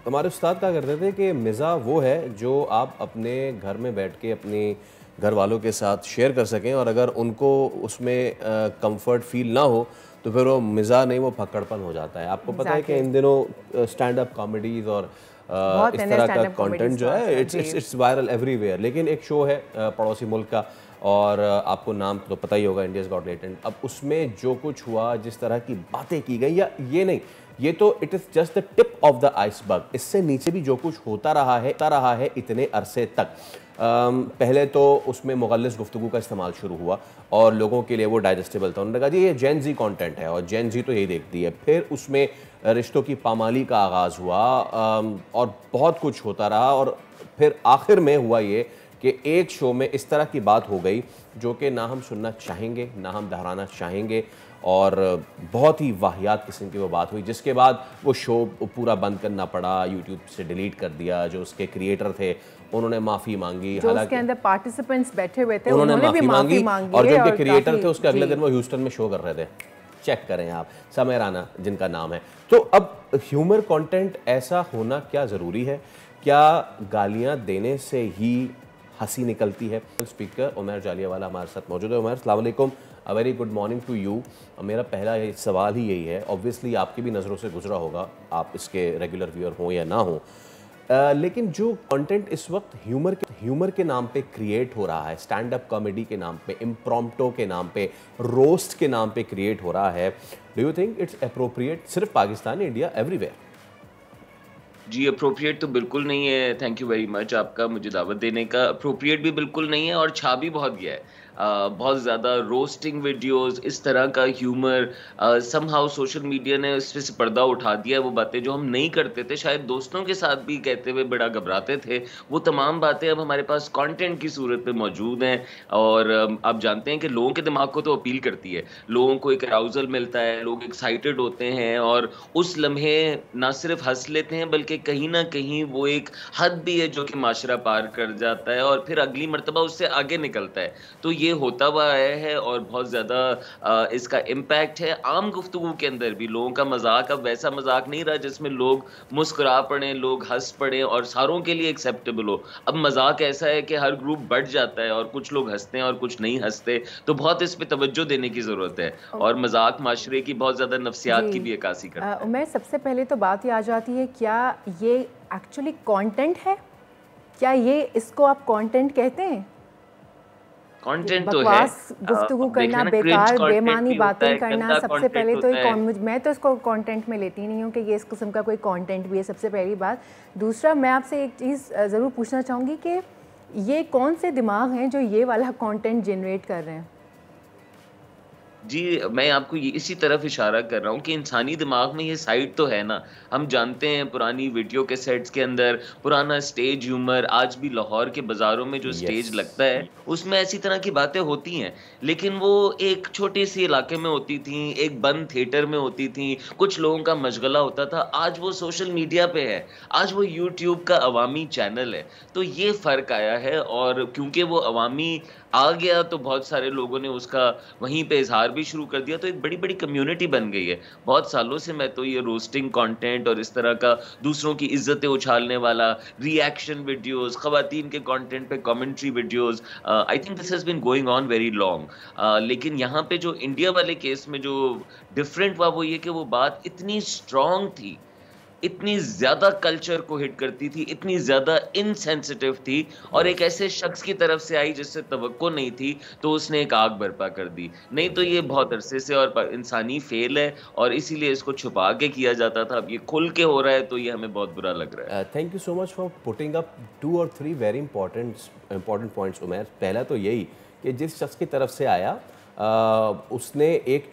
हमारे उस्ताद कहा करते थे कि मिज़ा वो है जो आप अपने घर में बैठ के अपने घर वालों के साथ शेयर कर सकें, और अगर उनको उसमें कंफर्ट फील ना हो तो फिर वो मिज़ा नहीं, वो फक्कड़पन हो जाता है। आपको पता है कि एग्जैक्टली इन दिनों स्टैंड अप कॉमेडीज़ और बहुत इस है तरह का स्टैंड अप कंटेंट कॉमेडीज तो जो है आजकल इट्स जी। It's it's viral everywhere. लेकिन एक शो है पड़ोसी मुल्क का, और आपको नाम तो पता ही होगा, इंडियाज़ गॉट टैलेंट। अब उसमें जो कुछ हुआ, जिस तरह की बातें की गई, या ये नहीं, ये तो it is just the tip of the iceberg. इससे नीचे भी जो कुछ होता रहा है इतने अरसे तक। पहले तो उसमें मुगल्लिस गुफ्तगू का इस्तेमाल शुरू हुआ और लोगों के लिए वो डाइजेस्टेबल था। उन्होंने कहा जी ये जेन जी कॉन्टेंट है और जेन जी तो यही देखती है। फिर उसमें रिश्तों की पामाली का आगाज़ हुआ, और बहुत कुछ होता रहा, और फिर आखिर में हुआ ये कि एक शो में इस तरह की बात हो गई जो कि ना हम सुनना चाहेंगे ना हम दोहराना चाहेंगे, और बहुत ही वाहियात किस्म की वो बात हुई, जिसके बाद वो शो पूरा बंद करना पड़ा, यूट्यूब से डिलीट कर दिया। जो उसके क्रिएटर थे उन्होंने माफ़ी मांगी, जो उसके हालांकि अंदर पार्टिसिपेंट्स बैठे हुए थे उन्होंने उन्होंने भी माफ़ी माफी मांगी, मांगी और जो है उनके और क्रिएटर काफी थे उसके अगले जी। दिन वो ह्यूस्टन में शो कर रहे थे। चेक करें आप, समय राना जिनका नाम है। तो अब ह्यूमर कंटेंट ऐसा होना क्या ज़रूरी है? क्या गालियां देने से ही हंसी निकलती है? स्पीकर उमर जालियावाला हमारे साथ मौजूद है। उमर, अस्सलाम वालेकुम, a very good morning to you. मेरा पहला सवाल ही यही है, ऑब्वियसली आपकी भी नज़रों से गुजरा होगा, आप इसके रेगुलर व्यूअर हों या ना हों, लेकिन जो कंटेंट इस वक्त ह्यूमर के नाम पे क्रिएट हो रहा है, स्टैंड अप कॉमेडी के नाम पे, इम्प्रॉम्प्टो के नाम पे, रोस्ट के नाम पे क्रिएट हो रहा है, do you think it's appropriate? सिर्फ पाकिस्तान, इंडिया, एवरीवेयर? जी, अप्रोप्रिएट तो बिल्कुल नहीं है। थैंक यू वेरी मच आपका मुझे दावत देने का। अप्रोप्रिएट भी बिल्कुल नहीं है और छा भी बहुत गया है। बहुत ज़्यादा रोस्टिंग वीडियोज़, इस तरह का ह्यूमर समहाउ सोशल मीडिया ने इस पे से पर्दा उठा दिया है। वो बातें जो हम नहीं करते थे, शायद दोस्तों के साथ भी कहते हुए बड़ा घबराते थे, वो तमाम बातें अब हमारे पास कंटेंट की सूरत में मौजूद हैं। और आप जानते हैं कि लोगों के दिमाग को तो अपील करती है। लोगों को एक अराउज़ल मिलता है, लोग एक्साइटेड होते हैं और उस लम्हे ना सिर्फ हँस लेते हैं बल्कि कहीं न कहीं वो एक हद भी है जो कि माशरा पार कर जाता है और फिर अगली मर्तबा उससे आगे निकलता है। तो ये होता हुआ आया है और बहुत ज़्यादा इसका इम्पैक्ट है आम गुफ्तगू के अंदर भी। लोगों का मज़ाक अब वैसा मज़ाक नहीं रहा जिसमें लोग मुस्कुरा पड़ें, लोग हँस पड़ें और सारों के लिए एक्सेप्टेबल हो। अब मज़ाक ऐसा है कि हर ग्रुप बँट जाता है और कुछ लोग हँसते हैं और कुछ नहीं हँसते। तो बहुत इस पे तवज्जो देने की ज़रूरत है ओ, और मज़ाक माशरे की बहुत ज़्यादा जी नफ्सियात की भी अक्कासी करता है। उमर, सबसे पहले तो बात ये आ जाती है, क्या ये एक्चुअली कंटेंट है? क्या ये इसको आप कंटेंट कहते हैं? कंटेंट तो है। बकवास गुफ्तगू अब देखें करना, ना क्रिंज बेकार कंटेंट बेमानी भी होता बातें है, करना, गंदा सबसे कंटेंट पहले तो होता है। मैं तो इसको कंटेंट में लेती नहीं हूँ कि ये इस किस्म का कोई कंटेंट भी है, सबसे पहली बात। दूसरा, मैं आपसे एक चीज़ ज़रूर पूछना चाहूँगी कि ये कौन से दिमाग हैं जो ये वाला कंटेंट जनरेट कर रहे हैं? जी, मैं आपको ये इसी तरफ इशारा कर रहा हूँ कि इंसानी दिमाग में ये साइड तो है ना। हम जानते हैं पुरानी वीडियो कैसेट्स के अंदर पुराना स्टेज ह्यूमर आज भी लाहौर के बाज़ारों में जो यस। स्टेज लगता है, उसमें ऐसी तरह की बातें होती हैं। लेकिन वो एक छोटे-से इलाके में होती थीं, एक बंद थिएटर में होती थीं, कुछ लोगों का मशगला होता था। आज वो सोशल मीडिया पे है, आज वो यूट्यूब का अवामी चैनल है। तो ये फ़र्क आया है और क्योंकि वो अवामी आ गया तो बहुत सारे लोगों ने उसका वहीं पे इज़हार भी शुरू कर दिया, तो एक बड़ी-बड़ी कम्युनिटी बन गई है। बहुत सालों से मैं तो ये रोस्टिंग कंटेंट और इस तरह का दूसरों की इज़्ज़तें उछालने वाला रिएक्शन वीडियोज़, ख़वातीन के कंटेंट पे commentary videos I think this has been going on very long. लेकिन यहाँ पे जो इंडिया वाले केस में जो डिफरेंट हुआ वो ये कि वो बात इतनी स्ट्रॉन्ग थी, इतनी ज़्यादा कल्चर को हिट करती थी, इतनी ज़्यादा इनसेंसिटिव थी और एक यस। ऐसे शख्स की तरफ से आई जिससे तवक्को नहीं थी, तो उसने एक आग बर्पा कर दी। नहीं तो ये एग्जैक्टली। बहुत अरसे से और प इंसानी फ़ेल है और इसीलिए इसको छुपा के किया जाता था। अब ये खुल के हो रहा है, तो ये हमें बहुत बुरा लग रहा है। Thank you so much for putting up two or three very important points Umair. पहला तो यही कि जिस शख्स की तरफ से आया, उसने एक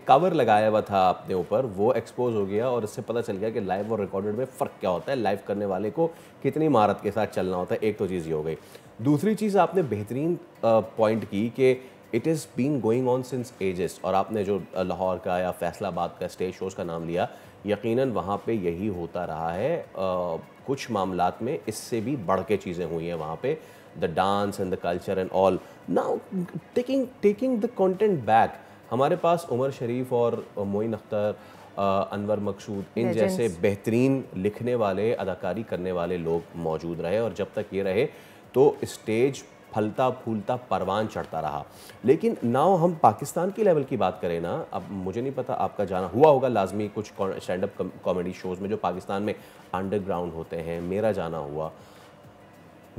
कवर लगाया हुआ था अपने ऊपर, वो एक्सपोज हो गया और इससे पता चल गया कि लाइव और रिकॉर्डेड में फ़र्क क्या होता है, लाइव करने वाले को कितनी महारत के साथ चलना होता है। एक तो चीज़ ये हो गई। दूसरी चीज़, आपने बेहतरीन पॉइंट की कि it is been going on since ages, और आपने जो लाहौर का या फैसलाबाद का स्टेज शोज़ का नाम लिया, यकीनन वहाँ पे यही होता रहा है। कुछ मामलात में इससे भी बढ़ के चीज़ें हुई हैं वहाँ पे, the dance and the culture and all. Now taking the content back, हमारे पास उमर शरीफ और मोइन अख्तर अनवर मकसूद, इन जैसे बेहतरीन लिखने वाले, अदाकारी करने वाले लोग मौजूद रहे, और जब तक ये रहे तो स्टेज फलता फूलता परवान चढ़ता रहा। लेकिन नाउ हम पाकिस्तान की लेवल की बात करें ना, अब मुझे नहीं पता, आपका जाना हुआ होगा लाजमी कुछ स्टैंड अप कॉमेडी शोज़ में जो पाकिस्तान में अंडरग्राउंड होते हैं, मेरा जाना हुआ,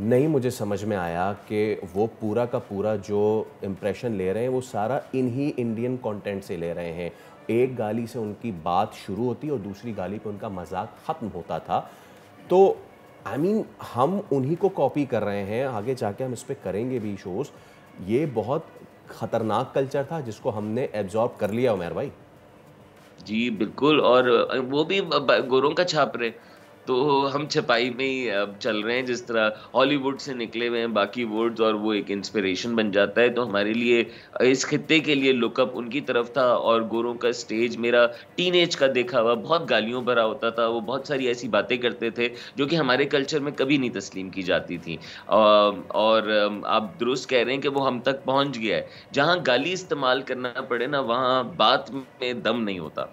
नहीं मुझे समझ में आया कि वो पूरा का पूरा जो इम्प्रेशन ले रहे हैं वो सारा इन्हीं इंडियन कंटेंट से ले रहे हैं। एक गाली से उनकी बात शुरू होती और दूसरी गाली पे उनका मजाक ख़त्म होता था। तो आई मीन हम उन्हीं को कॉपी कर रहे हैं, आगे जाके हम इस पर करेंगे भी शोज़। ये बहुत ख़तरनाक कल्चर था जिसको हमने एब्जॉर्ब कर लिया उमर भाई। जी, बिल्कुल। और वो भी गोरों का छाप रहे, तो हम छपाई में ही अब चल रहे हैं। जिस तरह हॉलीवुड से निकले हुए हैं बाकी वर्ड्स, और वो एक इंस्पिरेशन बन जाता है। तो हमारे लिए इस खित्ते के लिए लुकअप उनकी तरफ था, और गोरों का स्टेज मेरा टीनेज का देखा हुआ बहुत गालियों भरा होता था। वो बहुत सारी ऐसी बातें करते थे जो कि हमारे कल्चर में कभी नहीं तस्लीम की जाती थी। और आप दुरुस्त कह रहे हैं कि वो हम तक पहुंच गया है। जहाँ गाली इस्तेमाल करना पड़े ना, वहाँ बात में दम नहीं होता।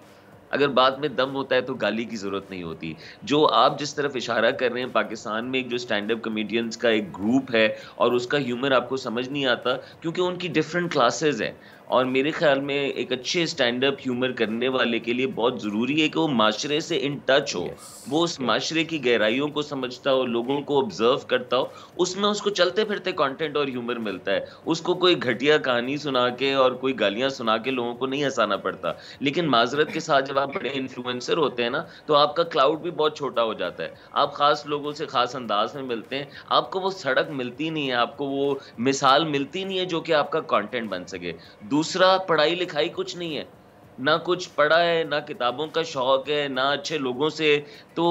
अगर बात में दम होता है तो गाली की ज़रूरत नहीं होती। जो आप जिस तरफ इशारा कर रहे हैं, पाकिस्तान में एक जो स्टैंड अप कॉमेडियंस का एक ग्रुप है, और उसका ह्यूमर आपको समझ नहीं आता क्योंकि उनकी डिफरेंट क्लासेस हैं। और मेरे ख़्याल में एक अच्छे स्टैंड अप ह्यूमर करने वाले के लिए बहुत ज़रूरी है कि वो माशरे से इन टच हो, वो उस माशरे की गहराइयों को समझता हो, लोगों को ऑब्ज़र्व करता हो, उसमें उसको चलते-फिरते कंटेंट और ह्यूमर मिलता है। उसको कोई घटिया कहानी सुना के और कोई गालियाँ सुना के लोगों को नहीं हँसाना पड़ता। लेकिन माज़रत के साथ जब आप बड़े इन्फ्लुएंसर होते हैं ना, तो आपका क्लाउड भी बहुत छोटा हो जाता है। आप ख़ास लोगों से ख़ास अंदाज़ में मिलते हैं, आपको वो सड़क मिलती नहीं है, आपको वो मिसाल मिलती नहीं है जो कि आपका कंटेंट बन सके। दूसरा, पढ़ाई लिखाई कुछ नहीं है, ना कुछ पढ़ा है, ना किताबों का शौक है, ना अच्छे लोगों से, तो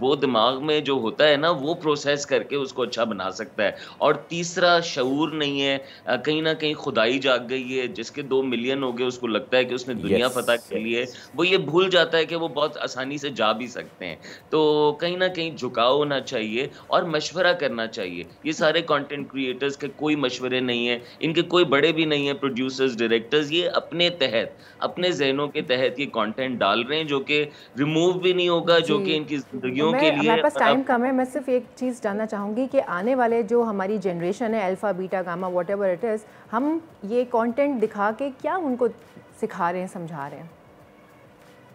वो दिमाग में जो होता है ना, वो प्रोसेस करके उसको अच्छा बना सकता है। और तीसरा, शऊर नहीं है, कहीं ना कहीं खुदाई जाग गई है। जिसके 2 मिलियन हो गए उसको लगता है कि उसने दुनिया फतह कर ली है, वो ये भूल जाता है कि वो बहुत आसानी से जा भी सकते हैं। तो कहीं ना कहीं झुकाव होना चाहिए और मशवरा करना चाहिए। ये सारे कंटेंट क्रिएटर्स के कोई मशवरे नहीं है, इनके कोई बड़े भी नहीं है, प्रोड्यूसर्स, डायरेक्टर्स, ये अपने तहत, अपने ज़हनों के तहत ये कंटेंट डाल रहे हैं जो कि रिमूव भी नहीं होगा, जो कि इनकी ज़िंदगियों के लिए। हमारे पास टाइम कम है, मैं सिर्फ एक चीज़ जानना चाहूँगी कि आने वाले जो हमारी जनरेशन है, alpha beta gamma whatever it is, हम ये कंटेंट दिखा के क्या उनको सिखा रहे हैं, समझा रहे हैं?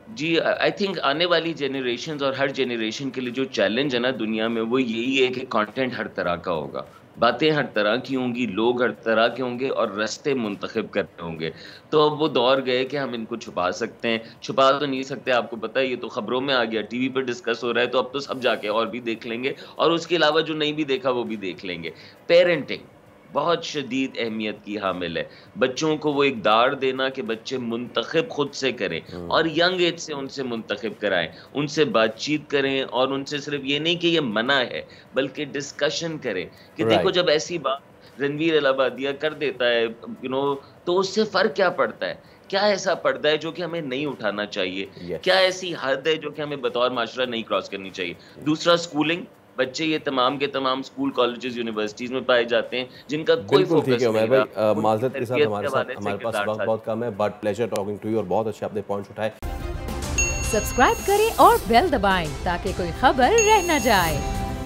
जी, आई थिंक आने वाली जनरेशंस और हर जनरेशन के लिए जो चैलेंज है ना दुनिया में, वो यही है कि कंटेंट हर तरह का होगा, बातें हर तरह की होंगी, लोग हर तरह के होंगे, और रास्ते मुंतखब करने होंगे। तो अब वो दौर गए कि हम इनको छुपा सकते हैं, छुपा तो नहीं सकते। आपको पता है, ये तो खबरों में आ गया, टीवी पर डिस्कस हो रहा है, तो अब तो सब जाके और भी देख लेंगे, और उसके अलावा जो नहीं भी देखा वो भी देख लेंगे। पेरेंटिंग बहुत शदीद अहमियत की हामिल है। बच्चों को वो इक़दार देना कि बच्चे मुंतखब खुद से करें, और यंग एज से उनसे मुंतखब कराएं, उनसे बातचीत करें, और उनसे सिर्फ ये नहीं कि ये मना है, बल्कि डिस्कशन करें कि देखो, जब ऐसी बात रणवीर इलाहाबादिया कर देता है, तो उससे फ़र्क क्या पड़ता है? क्या ऐसा पर्दा है जो कि हमें नहीं उठाना चाहिए? क्या ऐसी हद है जो कि हमें बतौर माशरा नहीं क्रॉस करनी चाहिए? दूसरा, स्कूलिंग। बच्चे ये तमाम के तमाम स्कूल, कॉलेजेस, यूनिवर्सिटीज़ में पाए जाते हैं जिनका कोई फोकस नहीं है। उमर भाई, माज़रत के साथ हमारे पास वक्त बहुत कम है, but pleasure talking to you, और बहुत अच्छे आपने पॉइंट्स उठाए। सब्सक्राइब करें और बेल दबाएं ताकि कोई खबर रह न जाए।